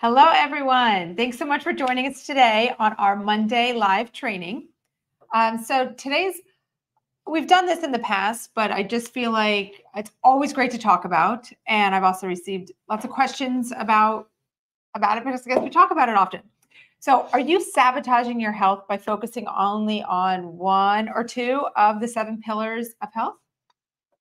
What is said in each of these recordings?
Hello, everyone. Thanks so much for joining us today on our Monday live training. We've done this in the past, but I just feel like it's always great to talk about. And I've also received lots of questions about it because I guess we talk about it often. So are you sabotaging your health by focusing only on one or two of the 7 pillars of health?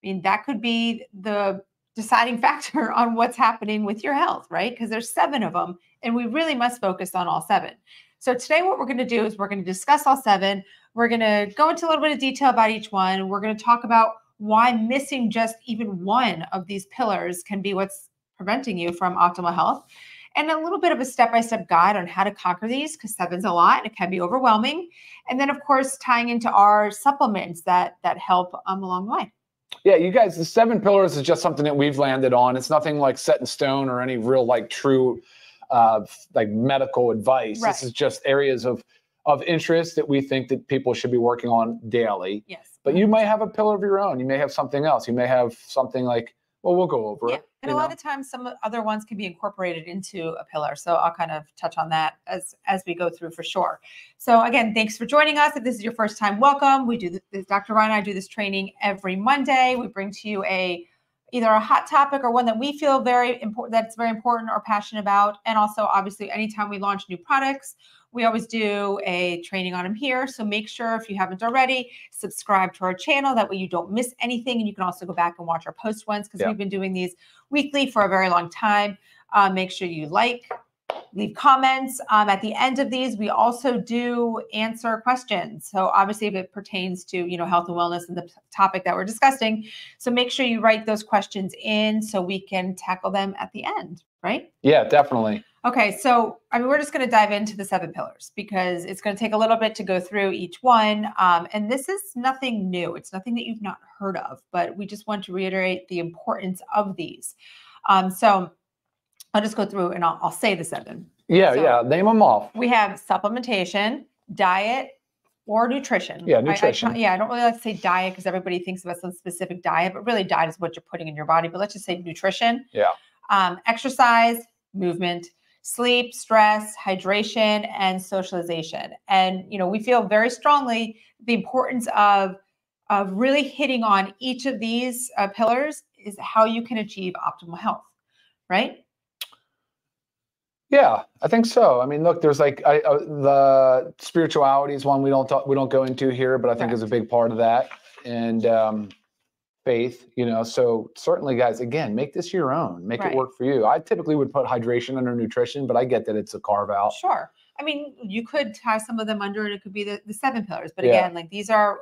I mean, that could be the deciding factor on what's happening with your health, right? Because there's 7 of them, and we really must focus on all 7. So today what we're going to do is we're going to discuss all 7. We're going to go into a little bit of detail about each one. We're going to talk about why missing just even one of these pillars can be what's preventing you from optimal health, and a little bit of a step-by-step guide on how to conquer these, because 7's a lot and it can be overwhelming. And then, of course, tying into our supplements that help along the way. Yeah, you guys, the 7 pillars is just something that we've landed on. It's nothing like set in stone or any real true medical advice. Right. This is just areas of interest that we think that people should be working on daily. Yes. But you might have a pillar of your own. You may have something else. You may have something like, well, we'll go over it. And a lot of times some other ones can be incorporated into a pillar. So I'll kind of touch on that as we go through for sure. So again, thanks for joining us. If this is your first time, welcome. We do this, Dr. Ryan and I do this training every Monday. We bring to you either a hot topic or one that we feel very important, that's very important or passionate about. And also, obviously, anytime we launch new products, we always do a training on them here. So make sure, if you haven't already, subscribe to our channel. That way you don't miss anything. And you can also go back and watch our post ones, because we've been doing these weekly for a very long time. Make sure you leave comments. At the end of these, we also do answer questions. So obviously, if it pertains to, health and wellness and the topic that we're discussing, so make sure you write those questions in so we can tackle them at the end, right? Yeah, definitely. Okay, so we're just going to dive into the 7 pillars because it's going to take a little bit to go through each one. And this is nothing new. It's nothing that you've not heard of, but we just want to reiterate the importance of these. So I'll just go through and I'll say the 7. Yeah, name them off. We have supplementation, diet, or nutrition. Yeah, nutrition. I don't really like to say diet because everybody thinks about some specific diet, but really diet is what you're putting in your body. But let's just say nutrition. Yeah. Exercise, movement, sleep, stress, hydration, and socialization. And, we feel very strongly the importance of really hitting on each of these pillars is how you can achieve optimal health, right? Yeah, I think so. I mean, look, there's the spirituality is one we don't go into here, but I think is a big part of that, and faith. So certainly, guys, again, make this your own. Make it work for you. I typically would put hydration under nutrition, but I get that it's a carve out. Sure. I mean, you could tie some of them under, and it could be the 7 pillars. But again, these are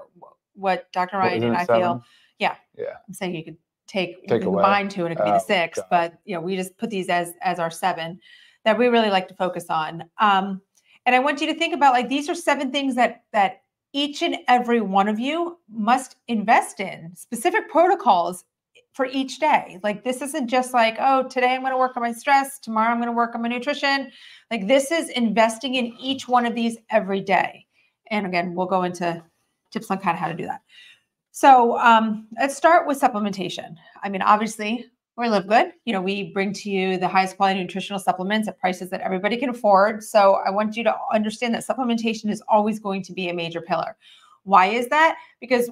what Dr. Ryan and I feel. Yeah. I'm saying you could take away mine too, and it could be the 6. But we just put these as our 7 that we really like to focus on. And I want you to think about these are 7 things that each and every one of you must invest in, specific protocols for each day. This isn't just today I'm going to work on my stress, tomorrow I'm going to work on my nutrition. This is investing in each one of these every day. And again, we'll go into tips on kind of how to do that. So let's start with supplementation. I mean, obviously, we're Livegood. We bring to you the highest quality nutritional supplements at prices that everybody can afford. So I want you to understand that supplementation is always going to be a major pillar. Why is that? Because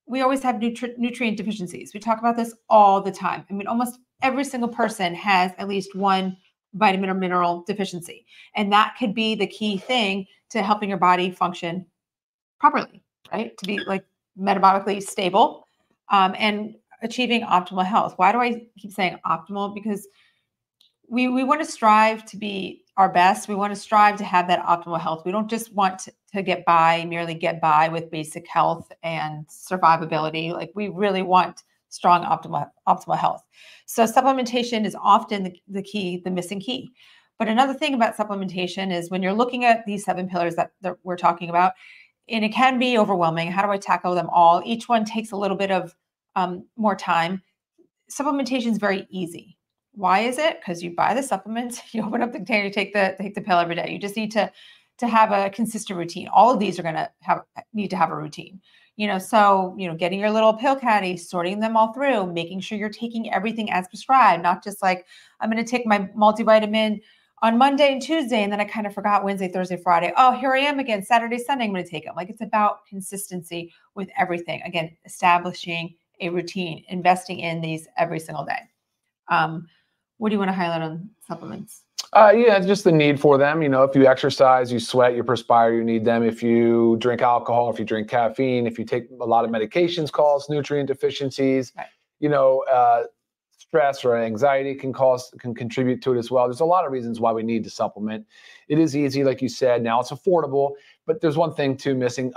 we always have nutrient deficiencies. We talk about this all the time. I mean, almost every single person has at least one vitamin or mineral deficiency. And that could be the key thing to helping your body function properly, right? To be metabolically stable and achieving optimal health. Why do I keep saying optimal? Because we want to strive to be our best. We want to strive to have that optimal health. We don't just want to merely get by with basic health and survivability. We really want strong optimal health. So supplementation is often the missing key. But another thing about supplementation is when you're looking at these 7 pillars that we're talking about, and it can be overwhelming. How do I tackle them all? Each one takes a little bit of more time. Supplementation is very easy. Why is it? Because you buy the supplements, you open up the container, you take the pill every day. You just need to have a consistent routine. All of these are going to need to have a routine. Getting your little pill caddy, sorting them all through, making sure you're taking everything as prescribed, not just I'm going to take my multivitamin on Monday and Tuesday, and then I kind of forgot Wednesday, Thursday, Friday. Oh, here I am again, Saturday, Sunday, I'm going to take them. Like, it's about consistency with everything. Again, establishing a routine, investing in these every single day. What do you want to highlight on supplements? Yeah, just the need for them. You know, if you exercise, you sweat, you perspire, you need them. If you drink alcohol, if you drink caffeine, if you take a lot of medications, cause nutrient deficiencies, right. You know, stress or anxiety can contribute to it as well. There's a lot of reasons why we need to supplement. It is easy, like you said. Now it's affordable, but there's one thing too missing.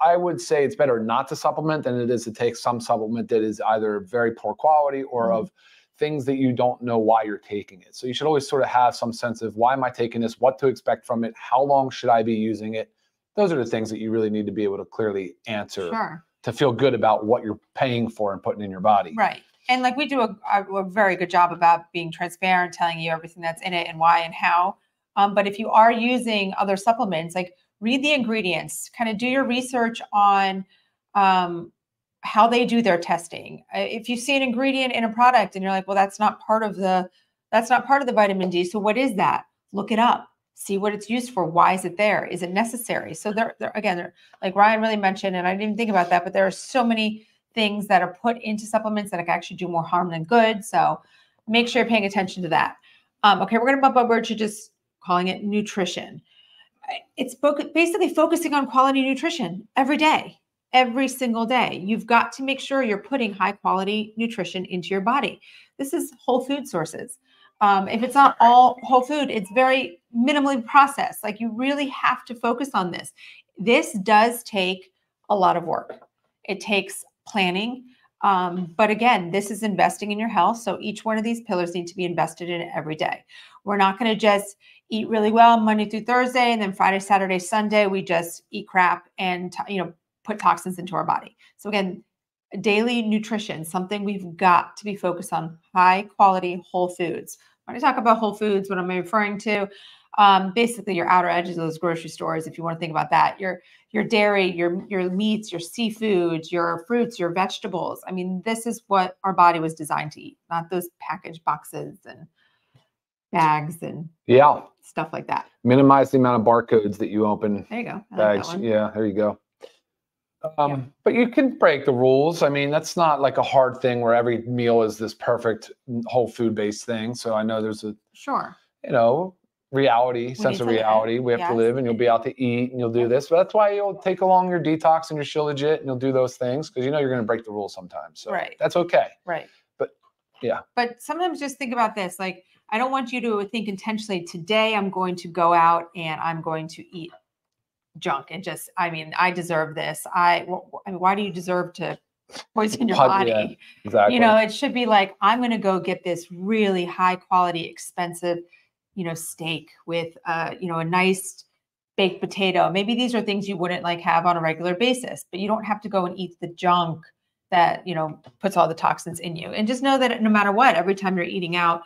I would say it's better not to supplement than it is to take some supplement that is either very poor quality or of things that you don't know why you're taking it. So you should always sort of have some sense of, why am I taking this? What to expect from it? How long should I be using it? Those are the things that you really need to be able to clearly answer to feel good about what you're paying for and putting in your body. Right. And like, we do a very good job about being transparent, telling you everything that's in it and why and how. But if you are using other supplements, like, read the ingredients, kind of do your research on how they do their testing. If you see an ingredient in a product and you're like, well, that's not part of the vitamin D. So what is that? Look it up. See what it's used for. Why is it there? Is it necessary? So they're like Ryan really mentioned, and I didn't even think about that, but there are so many things that are put into supplements that can actually do more harm than good. So make sure you're paying attention to that. Okay, we're going to bump over to just calling it nutrition. It's basically focusing on quality nutrition every day, every single day. You've got to make sure you're putting high quality nutrition into your body. This is whole food sources. If it's not all whole food, it's very minimally processed. Like, you really have to focus on this. This does take a lot of work. It takes planning. But again, this is investing in your health. So each one of these pillars need to be invested in every day. We're not going to just eat really well Monday through Thursday, and then Friday, Saturday, Sunday, we just eat crap and, put toxins into our body. So again, daily nutrition, something we've got to be focused on, high quality whole foods. When I talk about whole foods, what I'm referring to, basically your outer edges of those grocery stores, if you want to think about that, your dairy, your meats, your seafoods, your fruits, your vegetables. I mean, this is what our body was designed to eat, not those packaged boxes and bags and stuff like that. Minimize the amount of barcodes that you open. There you go. Bags. Like yeah, there you go. But you can break the rules. I mean, that's not like a hard thing where every meal is this perfect whole food based thing. So I know there's a reality, sense of reality. We have to live, and you'll be out to eat and you'll do this. But that's why you'll take along your detox and your Shilajit and you'll do those things, because you're going to break the rules sometimes. So that's okay. Right. But But sometimes just think about this. Like, I don't want you to think intentionally, today I'm going to go out and I'm going to eat junk and I deserve this. Why do you deserve to poison your body? Yeah, exactly. It should be like, I'm going to go get this really high quality, expensive, steak with, a nice baked potato. Maybe these are things you wouldn't have on a regular basis, but you don't have to go and eat the junk that, puts all the toxins in you. And just know that no matter what, every time you're eating out,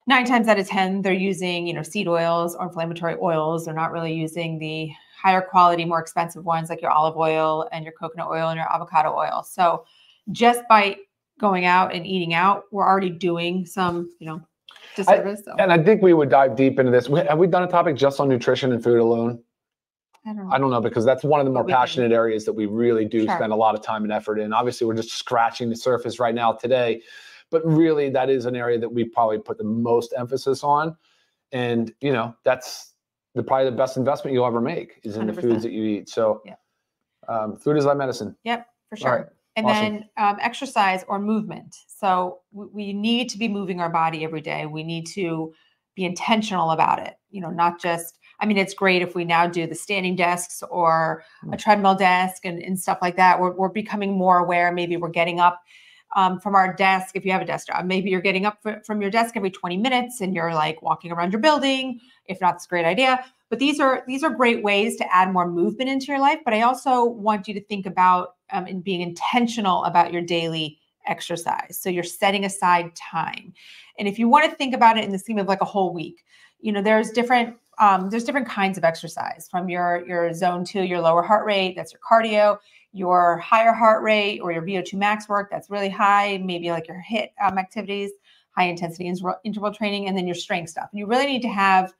9 times out of 10, they're using, seed oils or inflammatory oils. They're not really using the higher quality, more expensive ones like your olive oil and your coconut oil and your avocado oil. So just by going out and eating out, we're already doing some, disservice. And I think we would dive deep into this. Have we done a topic just on nutrition and food alone? I don't know, because that's one of the more passionate areas that we really do spend a lot of time and effort in. Obviously, we're just scratching the surface right now today. But really, that is an area that we probably put the most emphasis on. And, that's probably the best investment you'll ever make is in 100%. The foods that you eat. So food is like medicine. Yep, for sure. Right. And then exercise or movement. So we need to be moving our body every day. We need to be intentional about it. Not just, it's great if we now do the standing desks or a treadmill desk and stuff like that. We're becoming more aware. Maybe we're getting up from our desk. If you have a desk job, maybe you're getting up from your desk every 20 minutes and you're walking around your building. If not, it's a great idea. But these are great ways to add more movement into your life. But I also want you to think about and being intentional about your daily exercise. So you're setting aside time. And if you want to think about it in the scheme of a whole week, there's different kinds of exercise, from your zone 2, your lower heart rate, that's your cardio, your higher heart rate or your VO2 max work, that's really high, maybe your HIIT activities, high intensity interval training, and then your strength stuff. And you really need to have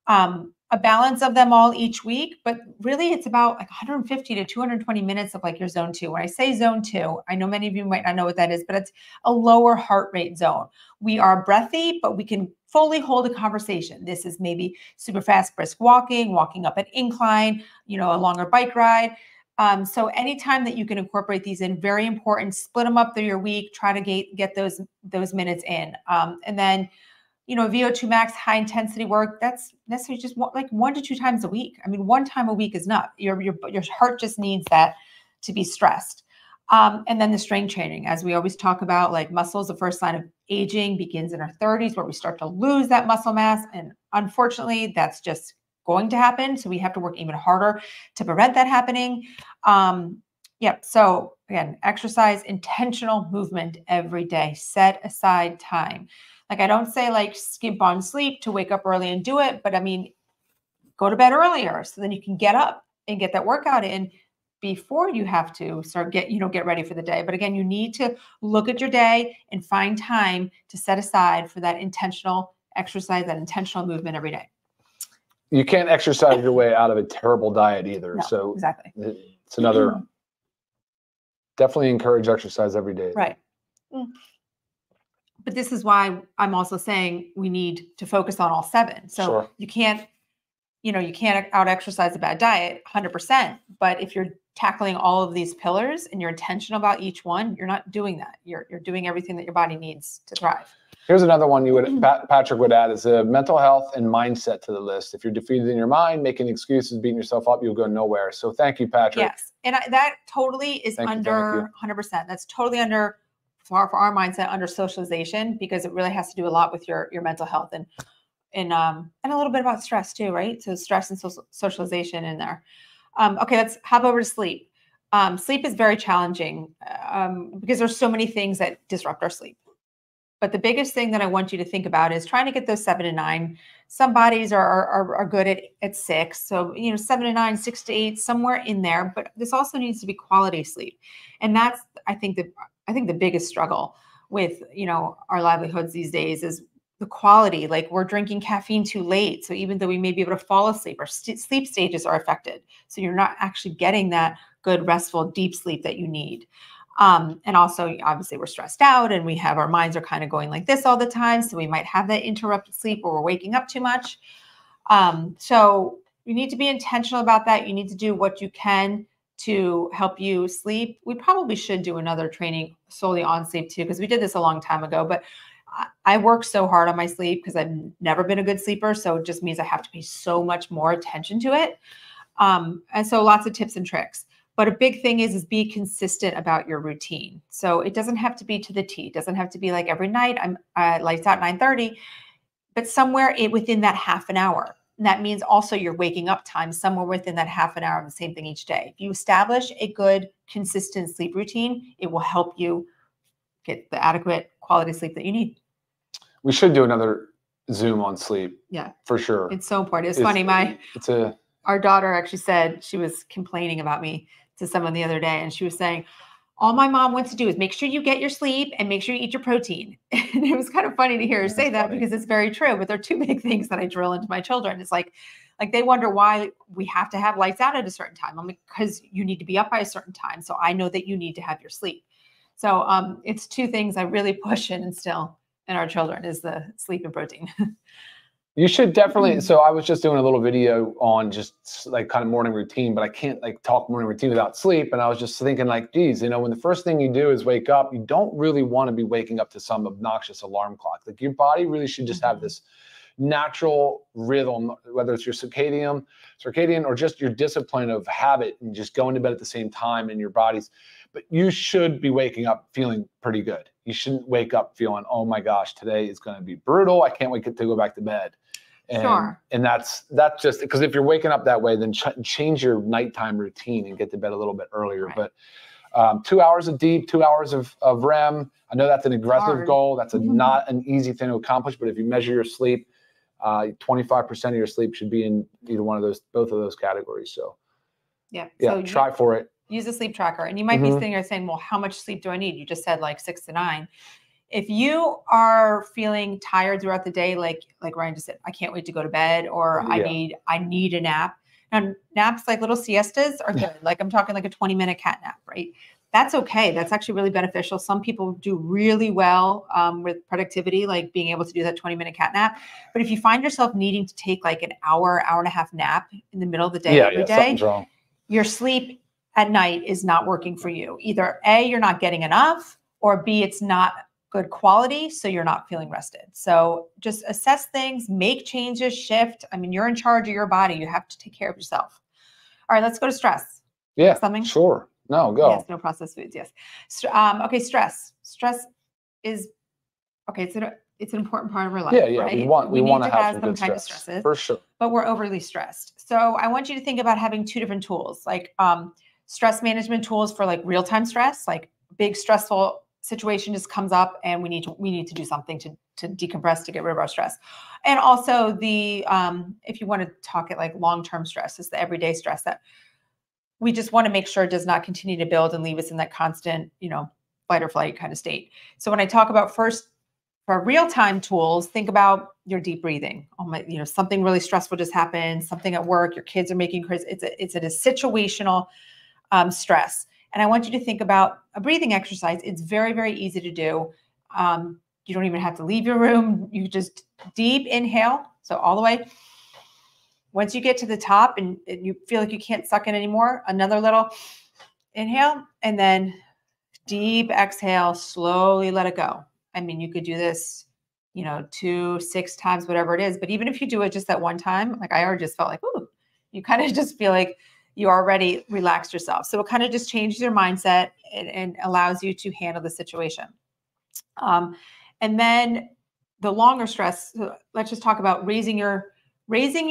a balance of them all each week, but really it's about like 150 to 220 minutes of like your zone 2. When I say zone 2, I know many of you might not know what that is, but it's a lower heart rate zone. We are breathy, but we can fully hold a conversation. This is maybe super fast, brisk walking up an incline, a longer bike ride. So anytime that you can incorporate these in, very important, split them up through your week, try to get those minutes in. And then, VO2 max, high intensity work, that's necessarily just like 1 to 2 times a week. I mean, 1 time a week is enough. Your heart just needs that to be stressed. And then the strength training, as we always talk about, like muscle is the first sign of aging, begins in our 30s where we start to lose that muscle mass. And unfortunately, that's just going to happen. So we have to work even harder to prevent that happening. So again, exercise, intentional movement every day, set aside time. Like I don't say like skimp on sleep to wake up early and do it, but I mean, go to bed earlier so then you can get up and get that workout in before you have to start get ready for the day. But again, you need to look at your day and find time to set aside for that intentional exercise, that intentional movement every day. You can't exercise your way out of a terrible diet either. No, so exactly. It's another, definitely encourage exercise every day. Right. But this is why I'm also saying we need to focus on all 7. So sure. You can't out exercise a bad diet 100%. But if you're tackling all of these pillars and you're intentional about each one, you're not doing that. You're doing everything that your body needs to thrive. Here's another one Patrick would add is a mental health and mindset to the list. If you're defeated in your mind, making excuses, beating yourself up, you'll go nowhere. So thank you, Patrick. Yes. And that totally is under 100%. That's totally under, for our mindset, under socialization, because it really has to do a lot with your mental health and a little bit about stress too, right? So stress and socialization in there. Okay, let's hop over to sleep. Sleep is very challenging because there's so many things that disrupt our sleep. But the biggest thing that I want you to think about is trying to get those 7 to 9. Some bodies are good at 6. So, 7 to 9, 6 to 8, somewhere in there. But this also needs to be quality sleep. And that's, I think the biggest struggle with, our livelihoods these days is the quality. Like we're drinking caffeine too late. So even though we may be able to fall asleep, our sleep stages are affected. So you're not actually getting that good, restful, deep sleep that you need. And also, obviously, we're stressed out and our minds are kind of going like this all the time. So we might have that interrupted sleep or we're waking up too much. So you need to be intentional about that. You need to do what you can to help you sleep. We probably should do another training solely on sleep too, because we did this a long time ago, but I work so hard on my sleep because I've never been a good sleeper. So it just means I have to pay so much more attention to it. And so lots of tips and tricks. But a big thing is be consistent about your routine. So it doesn't have to be to the T. It doesn't have to be like every night I'm lights out 9:30, but somewhere within that half an hour. And that means also your waking up time somewhere within that half an hour of the same thing each day. If you establish a good, consistent sleep routine, it will help you get the adequate quality sleep that you need. We should do another Zoom on sleep. Yeah, for sure. It's so important. It's funny. Our daughter actually said, she was complaining about me to someone the other day, and she was saying, all my mom wants to do is make sure you get your sleep and make sure you eat your protein. And it was kind of funny to hear her say that because it's very true. But there are 2 big things that I drill into my children. It's like they wonder why we have to have lights out at a certain time. I'm like, because you need to be up by a certain time. So I know that you need to have your sleep. So it's 2 things I really push and instill in our children is the sleep and protein. You should definitely. So I was just doing a little video on just like kind of morning routine, but I can't like talk morning routine without sleep. And I was just thinking like, geez, when the first thing you do is wake up, you don't really want to be waking up to some obnoxious alarm clock. Like your body really should just have this natural rhythm, whether it's your circadian or just your discipline of habit and just going to bed at the same time in your bodies. But you should be waking up feeling pretty good. You shouldn't wake up feeling, oh my gosh, today is going to be brutal. I can't wait to go back to bed. And that's just because if you're waking up that way, then change your nighttime routine and get to bed a little bit earlier. Right. But 2 hours of deep, 2 hours of REM. I know that's an aggressive goal. That's not an easy thing to accomplish. But if you measure your sleep, 25% of your sleep should be in either one of those, both of those categories. So so try for it. Use a sleep tracker. And you might be sitting there saying, well, how much sleep do I need? You just said like 6 to 9. If you are feeling tired throughout the day, like Ryan just said, I can't wait to go to bed, or I need a nap. And naps, like little siestas, are good. Like I'm talking like a 20-minute cat nap, right? That's okay. That's actually really beneficial. Some people do really well with productivity, like being able to do that 20-minute cat nap. But if you find yourself needing to take like an hour and a half nap in the middle of the day every day, something's wrong. Your sleep at night is not working for you. Either A, you're not getting enough, or B, it's not good quality, so you're not feeling rested. So just assess things, make changes, shift. I mean, you're in charge of your body. You have to take care of yourself. All right, let's go to stress. Yeah, something? Sure. No, go. Yes, no processed foods, yes. Okay, stress. Stress is, okay, it's an important part of our life, right? We want to have some kind good of stresses, for sure. But we're overly stressed. So I want you to think about having two different tools, like stress management tools for like real-time stress, like big stressful situation just comes up and we need to do something to decompress, to get rid of our stress. And also the if you want to talk it like long-term stress, is the everyday stress that we just want to make sure it does not continue to build and leave us in that constant, fight or flight kind of state. So when I talk about first for real-time tools, think about your deep breathing. Something really stressful just happened, something at work, your kids are making crazy. It's a situational stress. And I want you to think about a breathing exercise. It's very, very easy to do. You don't even have to leave your room. You just deep inhale. So all the way. Once you get to the top and you feel like you can't suck in anymore, another little inhale, and then deep exhale, slowly let it go. I mean, you could do this, 2, 6 times, whatever it is. But even if you do it just that one time, like I already just felt like, ooh, you kind of just feel like you already relaxed yourself. So it kind of just changes your mindset and allows you to handle the situation. And then the longer stress, so let's just talk about raising your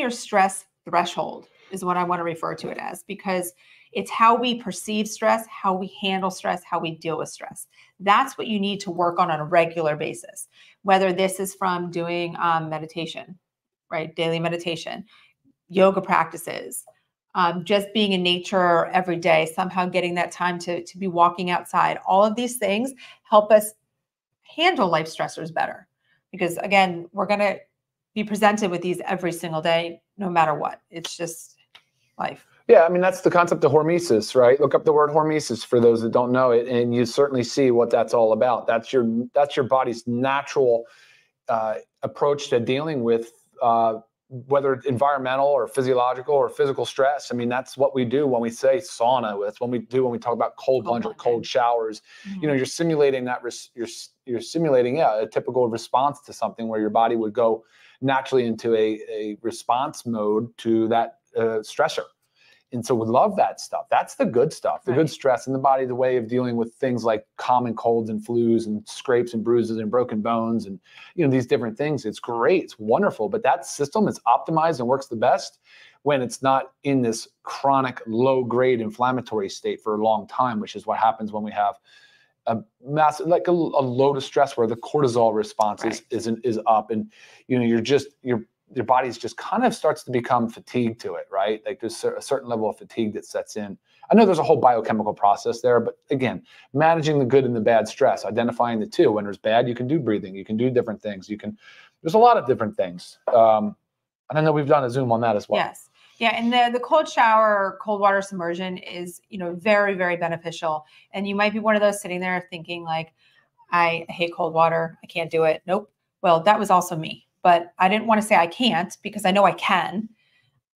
stress threshold is what I want to refer to it as, because it's how we perceive stress, how we handle stress, how we deal with stress. That's what you need to work on a regular basis, whether this is from doing meditation, right? Daily meditation, yoga practices, just being in nature every day, somehow getting that time to be walking outside. All of these things help us handle life stressors better, because again, we're going to be presented with these every single day, no matter what. It's just life. Yeah, I mean, that's the concept of hormesis, right? Look up the word hormesis for those that don't know it, and you certainly see what that's all about. That's your body's natural approach to dealing with whether environmental or physiological or physical stress. I mean, that's what we do when we say sauna. That's when we talk about cold plunge or cold showers. Mm-hmm. You're simulating that. You're simulating a typical response to something where your body would go naturally into a response mode to that stressor. And so we love that stuff. That's the good stuff, the good stress in the body, the way of dealing with things like common colds and flus and scrapes and bruises and broken bones and, these different things. It's great. It's wonderful. But that system is optimized and works the best when it's not in this chronic low grade inflammatory state for a long time, which is what happens when we have a massive, like a load of stress where the cortisol response is up, and, your body's just kind of starts to become fatigued to it, right? Like there's a certain level of fatigue that sets in. I know there's a whole biochemical process there, but again, managing the good and the bad stress, identifying the two. When there's bad, you can do breathing, you can do different things. There's a lot of different things. And I know we've done a Zoom on that as well. Yes. Yeah. And the cold shower or cold water submersion is, very, very beneficial. And you might be one of those sitting there thinking like, I hate cold water. I can't do it. Nope. Well, that was also me. But I didn't want to say I can't, because I know I can.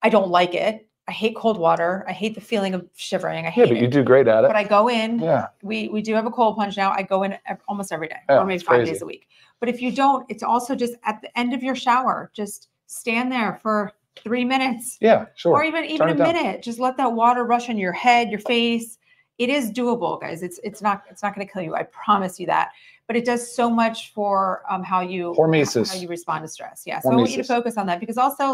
I don't like it. I hate cold water. I hate the feeling of shivering. I hate it. But you do great at it. But I go in. Yeah. We do have a cold plunge now. I go in almost every day, or maybe 5 days a week. But if you don't, it's also just at the end of your shower, just stand there for 3 minutes. Yeah, sure. Or even a minute. Just let that water rush on your head, your face. It is doable, guys. It's not going to kill you. I promise you that. But it does so much for how you respond to stress. Yeah. So I want you to focus on that, because also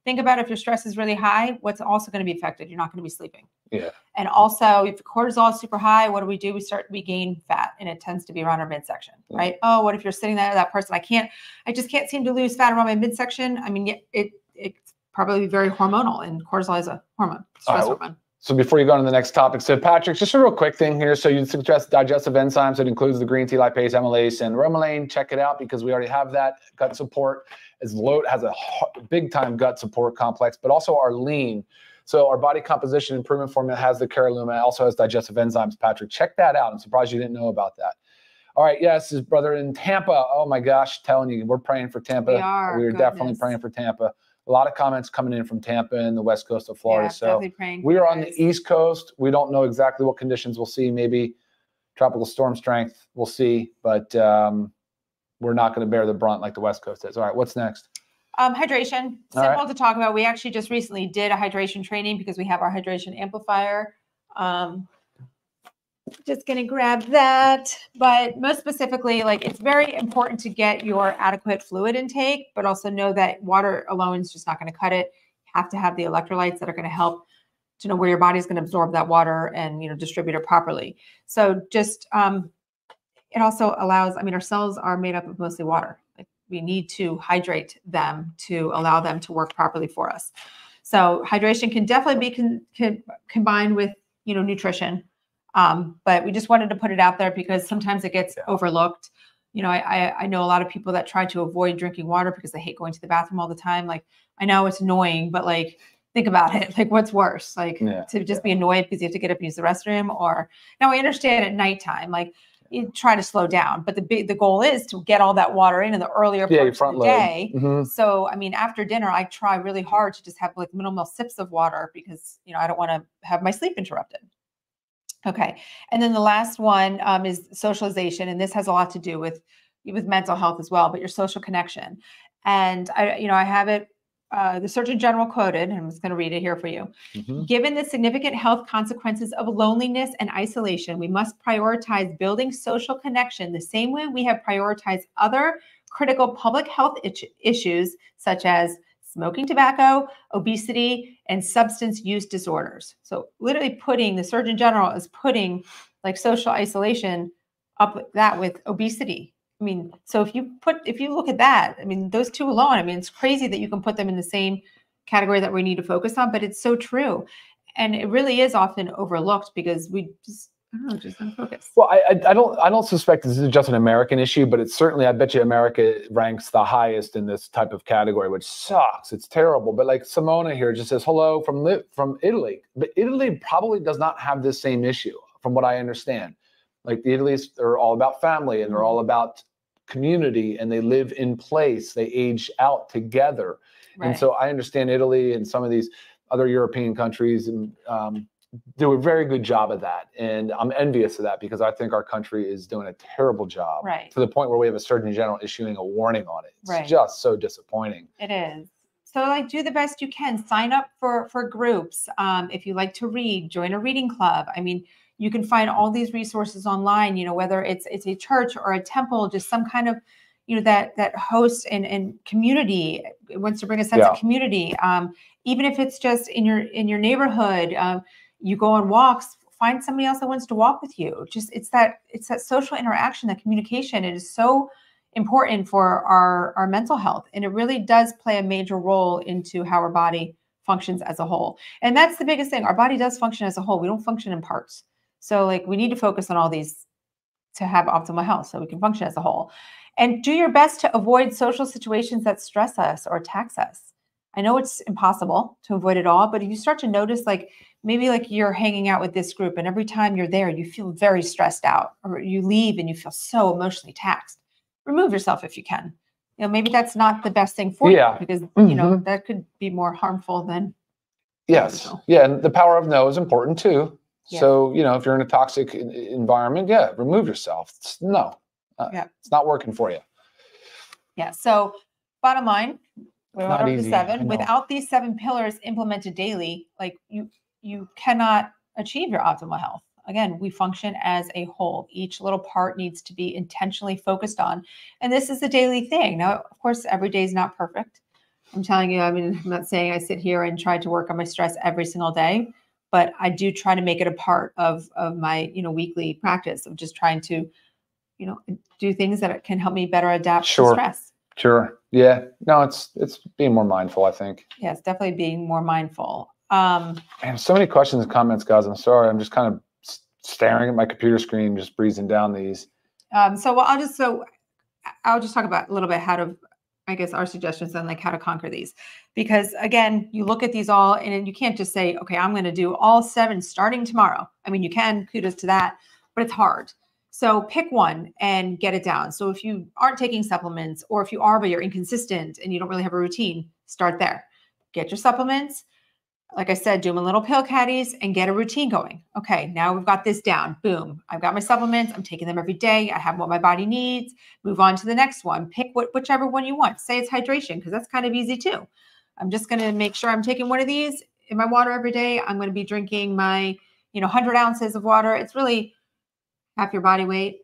think about if your stress is really high, what's also going to be affected. You're not going to be sleeping. Yeah. And also if cortisol is super high, what do? We gain fat, and it tends to be around our midsection, right? Oh, what if you're sitting there, that person, I just can't seem to lose fat around my midsection. I mean, it's probably very hormonal, and cortisol is a hormone, stress hormone. So before you go on to the next topic, so Patrick, just a real quick thing here. So you suggest digestive enzymes. It includes the green tea, lipase, amylase, and bromelain. Check it out because we already have that. Gut support has a big time gut support complex, but also our lean. So our body composition improvement formula has the caralluma. It also has digestive enzymes. Patrick, check that out. I'm surprised you didn't know about that. All right, yes, his brother in Tampa. Oh my gosh, telling you, we're praying for Tampa. We are definitely praying for Tampa. A lot of comments coming in from Tampa and the west coast of Florida. So we are on the East Coast. We don't know exactly what conditions we'll see. Maybe tropical storm strength, we'll see. But we're not going to bear the brunt like the West Coast is. All right, what's next? Hydration. Simple to talk about. We actually just recently did a hydration training because we have our hydration amplifier. Just going to grab that. But most specifically, like, it's very important to get your adequate fluid intake, but also know that water alone is just not going to cut it. You have to have the electrolytes that are going to help to know where your body's going to absorb that water and, you know, distribute it properly. So just, it also allows, I mean, our cells are made up of mostly water. Like, we need to hydrate them to allow them to work properly for us. So hydration can definitely be combined with, you know, nutrition. But we just wanted to put it out there because sometimes it gets overlooked. You know, I know a lot of people that try to avoid drinking water because they hate going to the bathroom all the time. Like, I know it's annoying, but like, think about it. Like, what's worse? Like, to just be annoyed because you have to get up and use the restroom, or now I understand at nighttime, like, you try to slow down, but the goal is to get all that water in the earlier parts of the day. So, I mean, after dinner, I try really hard to just have like minimal sips of water because, you know, I don't want to have my sleep interrupted. Okay. And then the last one is socialization. And this has a lot to do with mental health as well, but your social connection. And I have it, the Surgeon General quoted, and I'm just going to read it here for you. Given the significant health consequences of loneliness and isolation, we must prioritize building social connection the same way we have prioritized other critical public health issues, such as smoking tobacco, obesity, and substance use disorders. So literally the Surgeon General is putting like social isolation up with that with obesity. I mean, so if you look at that, I mean, those two alone, I mean, it's crazy that you can put them in the same category that we need to focus on, but it's so true. And it really is often overlooked because we just, I don't know, just unfocused. Well, I don't suspect this is just an American issue, but it's certainly, I bet you America ranks the highest in this type of category, which sucks. It's terrible. But like Simona here just says, hello from Italy. But Italy probably does not have this same issue from what I understand. Like the Italy's, they're all about family and they're all about community and they live in place. They age out together. Right. And so I understand Italy and some of these other European countries and do a very good job of that. And I'm envious of that because I think our country is doing a terrible job to the point where we have a Surgeon General issuing a warning on it. It's just so disappointing. It is. So like, do the best you can. Sign up for groups. If you like to read, join a reading club. I mean, you can find all these resources online, you know, whether it's a church or a temple, just some kind of, you know, that host and community wants to bring a sense of community. Even if it's just in your neighborhood, you go on walks, find somebody else that wants to walk with you. Just it's that social interaction, that communication. It is so important for our mental health. And it really does play a major role into how our body functions as a whole. And that's the biggest thing. Our body does function as a whole. We don't function in parts. So like, we need to focus on all these to have optimal health so we can function as a whole. And do your best to avoid social situations that stress us or tax us. I know it's impossible to avoid it all, but if you start to notice, like, maybe like you're hanging out with this group and every time you're there, you feel very stressed out, or you leave and you feel so emotionally taxed. Remove yourself if you can. You know, maybe that's not the best thing for you because, you know, that could be more harmful than. Yes. Yeah. And the power of no is important too. Yeah. So, you know, if you're in a toxic environment, remove yourself. It's not working for you. Yeah. So bottom line, we're on over to 7. Without these 7 pillars implemented daily, like you cannot achieve your optimal health. Again, we function as a whole. Each little part needs to be intentionally focused on. And this is a daily thing. Now, of course, every day is not perfect. I'm telling you, I mean, I'm not saying I sit here and try to work on my stress every single day, but I do try to make it a part of my, you know, weekly practice of just trying to, you know, do things that can help me better adapt to stress. Sure. Yeah. No, it's being more mindful, I think. Yes, definitely being more mindful. And so many questions and comments, guys. I'm sorry. I'm just kind of staring at my computer screen, just breezing down these. So I'll just talk about a little bit how to, I guess, our suggestions on like how to conquer these, because again, you look at these all and you can't just say, okay, I'm going to do all 7 starting tomorrow. I mean, you can, kudos to that, but it's hard. So pick one and get it down. So if you aren't taking supplements, or if you are, but you're inconsistent and you don't really have a routine, start there. Get your supplements. Like I said, do them in little pill caddies and get a routine going. Okay, now we've got this down. Boom. I've got my supplements. I'm taking them every day. I have what my body needs. Move on to the next one. Pick whichever one you want. Say it's hydration, because that's kind of easy too. I'm just going to make sure I'm taking one of these in my water every day. I'm going to be drinking my, 100 ounces of water. It's really half your body weight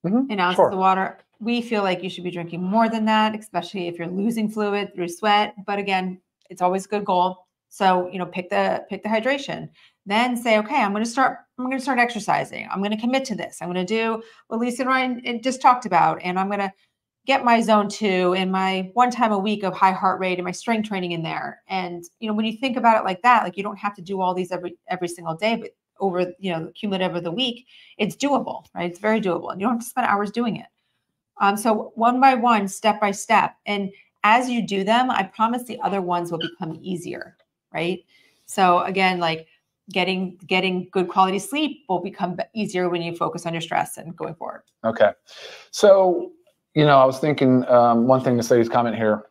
in ounces of water. We feel like you should be drinking more than that, especially if you're losing fluid through sweat. But again, it's always a good goal. So, pick the hydration, then say, okay, I'm going to start exercising. I'm going to commit to this. I'm going to do what Lisa and Ryan just talked about. And I'm going to get my zone 2 and my 1 time a week of high heart rate and my strength training in there. And, when you think about it like that, like you don't have to do all these every single day, but over, cumulative of the week, it's doable, right? It's very doable. And you don't have to spend hours doing it. So one by one, step by step. And as you do them, I promise the other ones will become easier. Right. So again, like getting good quality sleep will become easier when you focus on your stress and going forward. Okay. So, I was thinking one thing to Sadie's comment here.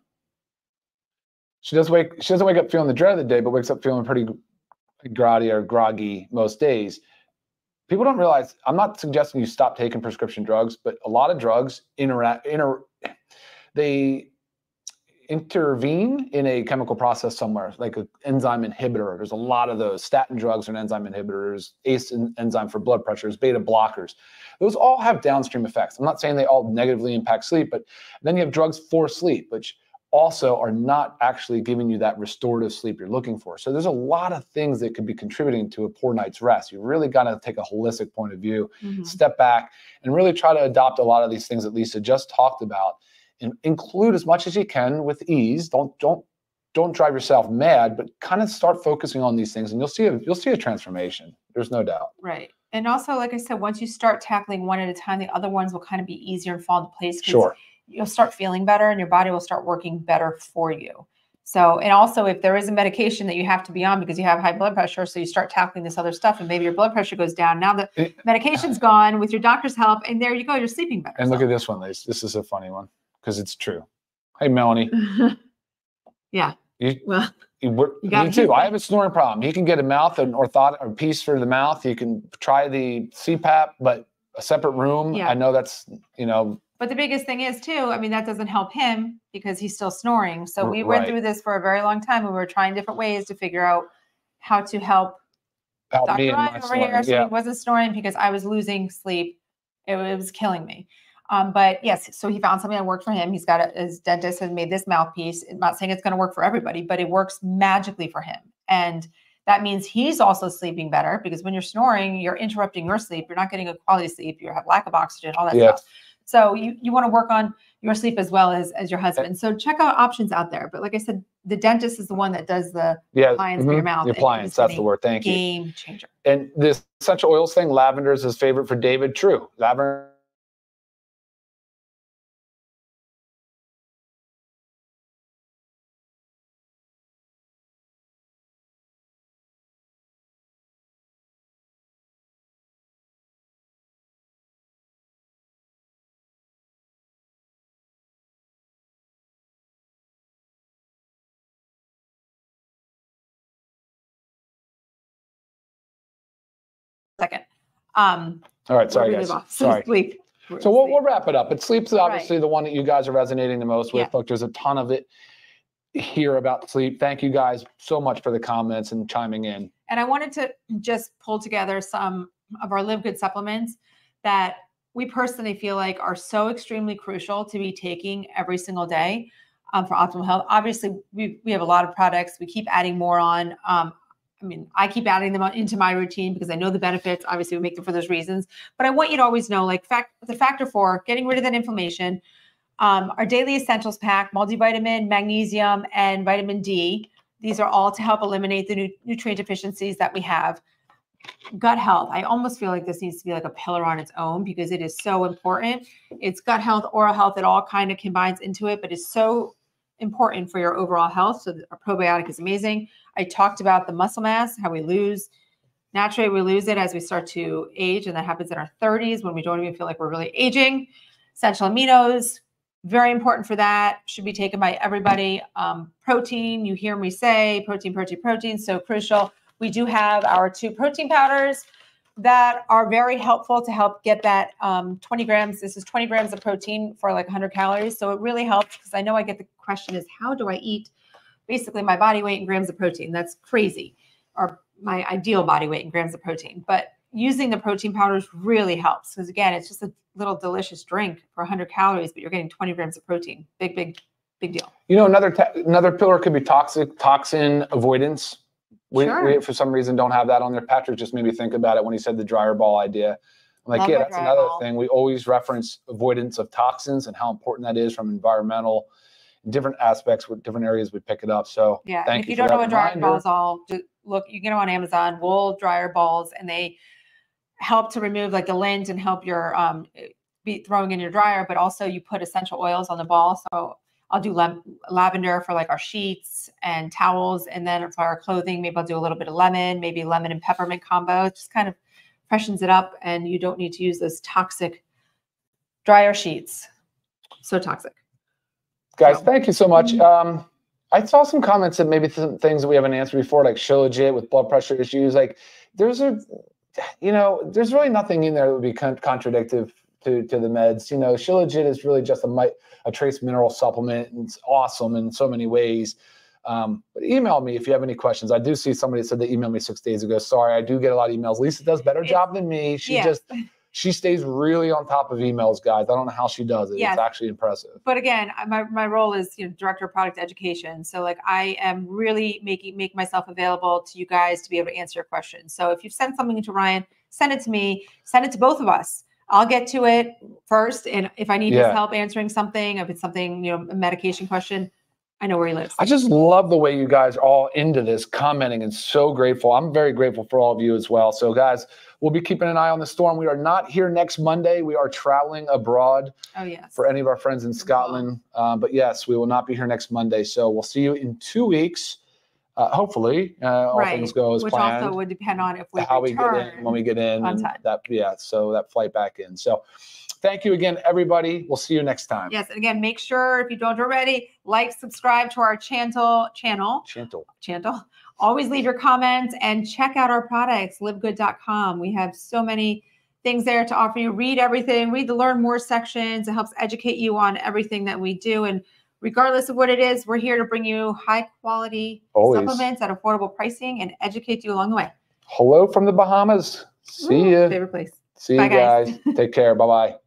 She doesn't wake up feeling the dread of the day, but wakes up feeling pretty groggy most days. People don't realize, I'm not suggesting you stop taking prescription drugs, but a lot of drugs they intervene in a chemical process somewhere, like an enzyme inhibitor. There's a lot of those. Statin drugs are an enzyme inhibitors, ACE enzyme for blood pressures, beta blockers. Those all have downstream effects. I'm not saying they all negatively impact sleep, but then you have drugs for sleep, which also are not actually giving you that restorative sleep you're looking for. So there's a lot of things that could be contributing to a poor night's rest. You really got to take a holistic point of view, step back, and really try to adopt a lot of these things that Lisa just talked about, and include as much as you can with ease. Don't drive yourself mad, but kind of start focusing on these things, and you'll see a transformation. There's no doubt. Right. And also, like I said, once you start tackling one at a time, the other ones will kind of be easier and fall into place. Sure. You'll start feeling better and your body will start working better for you. So, and also if there is a medication that you have to be on because you have high blood pressure, so you start tackling this other stuff and maybe your blood pressure goes down. Now the medication's gone with your doctor's help, and there you go, you're sleeping better. And look at this one, Lise. This is a funny one because it's true. Hey, Melanie. Yeah. Me too. I have a snoring problem. You can get a mouth and orthotic or piece for the mouth. You can try the CPAP, but a separate room. Yeah. I know that's, But the biggest thing is too, I mean, that doesn't help him because he's still snoring. So we went through this for a very long time. We were trying different ways to figure out how to help Dr. Ryan over here. So he wasn't snoring because I was losing sleep. It was killing me. But yes, so he found something that worked for him. He's got his dentist has made this mouthpiece. I'm not saying it's going to work for everybody, but it works magically for him. And that means he's also sleeping better because when you're snoring, you're interrupting your sleep. You're not getting a quality sleep. You have lack of oxygen, all that stuff. So you want to work on your sleep as well as your husband. So check out options out there. But like I said, the dentist is the one that does the appliance for your mouth. The appliance, that's the word. Thank you. Game changer. And this essential oils thing, lavender is his favorite for David. True. Lavender. Second. All right. Sorry, guys. Sorry. Sleep. So we'll wrap it up. But sleep's obviously the one that you guys are resonating the most with. Look, there's a ton of it here about sleep. Thank you guys so much for the comments and chiming in. And I wanted to just pull together some of our Livegood supplements that we personally feel like are so extremely crucial to be taking every single day for optimal health. Obviously, we have a lot of products. We keep adding more on. I keep adding them into my routine because I know the benefits. Obviously, we make them for those reasons. But I want you to always know, like, the factor for getting rid of that inflammation, our daily essentials pack, multivitamin, magnesium, and vitamin D. These are all to help eliminate the nutrient deficiencies that we have. Gut health. I almost feel like this needs to be like a pillar on its own because it is so important. It's gut health, oral health. It all kind of combines into it, but it's so important for your overall health. So a probiotic is amazing. I talked about the muscle mass, how naturally we lose it as we start to age, and that happens in our 30s when we don't even feel like we're really aging. Essential aminos, very important for that. Should be taken by everybody. Protein, you hear me say protein, so crucial. We do have our 2 protein powders that are very helpful to help get that 20 grams. This is 20 grams of protein for like 100 calories. So it really helps because I know I get the question is, how do I eat basically my body weight in grams of protein? That's crazy. Or my ideal body weight in grams of protein. But using the protein powders really helps because, again, it's just a little delicious drink for 100 calories, but you're getting 20 grams of protein. Big deal. You know, another pillar could be toxin avoidance. We for some reason don't have that on there. Patrick just made me think about it when he said the dryer ball idea. I'm like, yeah, that's another thing. We always reference avoidance of toxins and how important that is from environmental, different aspects with different areas we pick it up. So yeah, and if you don't know what dryer balls are, just look, you get them on Amazon, wool dryer balls, and they help to remove like the lint and help your be throwing in your dryer, but also you put essential oils on the ball. So I'll do lavender for like our sheets and towels. And then for our clothing, maybe I'll do a little bit of lemon, maybe lemon and peppermint combo. It just kind of freshens it up and you don't need to use those toxic dryer sheets. So toxic. Guys, thank you so much. I saw some comments that maybe some things that we haven't answered before, like Shilajit with blood pressure issues. Like there's really nothing in there that would be contradictive to the meds. You know, Shilajit is really just a trace mineral supplement, and it's awesome in so many ways. But email me if you have any questions. I do see somebody said they emailed me 6 days ago. Sorry, I do get a lot of emails. Lisa does a better job than me. She stays really on top of emails, guys. I don't know how she does it. Yes. It's actually impressive. But again, my role is director of product education. So like I am really make myself available to you guys to be able to answer your questions. So if you send something to Ryan, send it to me, send it to both of us. I'll get to it first. And if I need his help answering something, if it's something, a medication question, I know where he lives. I just love the way you guys are all into this, commenting, and so grateful. I'm very grateful for all of you as well. So guys, we'll be keeping an eye on the storm. We are not here next Monday. We are traveling abroad. Oh, yes. For any of our friends in Scotland. But yes, we will not be here next Monday. So we'll see you in 2 weeks. Hopefully, all things go as planned. Which also would depend on if we how we get in, when we get in, on time. So that flight back in. So thank you again, everybody. We'll see you next time. Yes, and again, make sure if you don't already, subscribe to our channel. Always leave your comments and check out our products, livegood.com. We have so many things there to offer you. Read everything. Read the Learn More sections. It helps educate you on everything that we do. And regardless of what it is, we're here to bring you high quality supplements at affordable pricing and educate you along the way. Hello from the Bahamas. See you. Favorite place. See you guys. Take care. Bye-bye.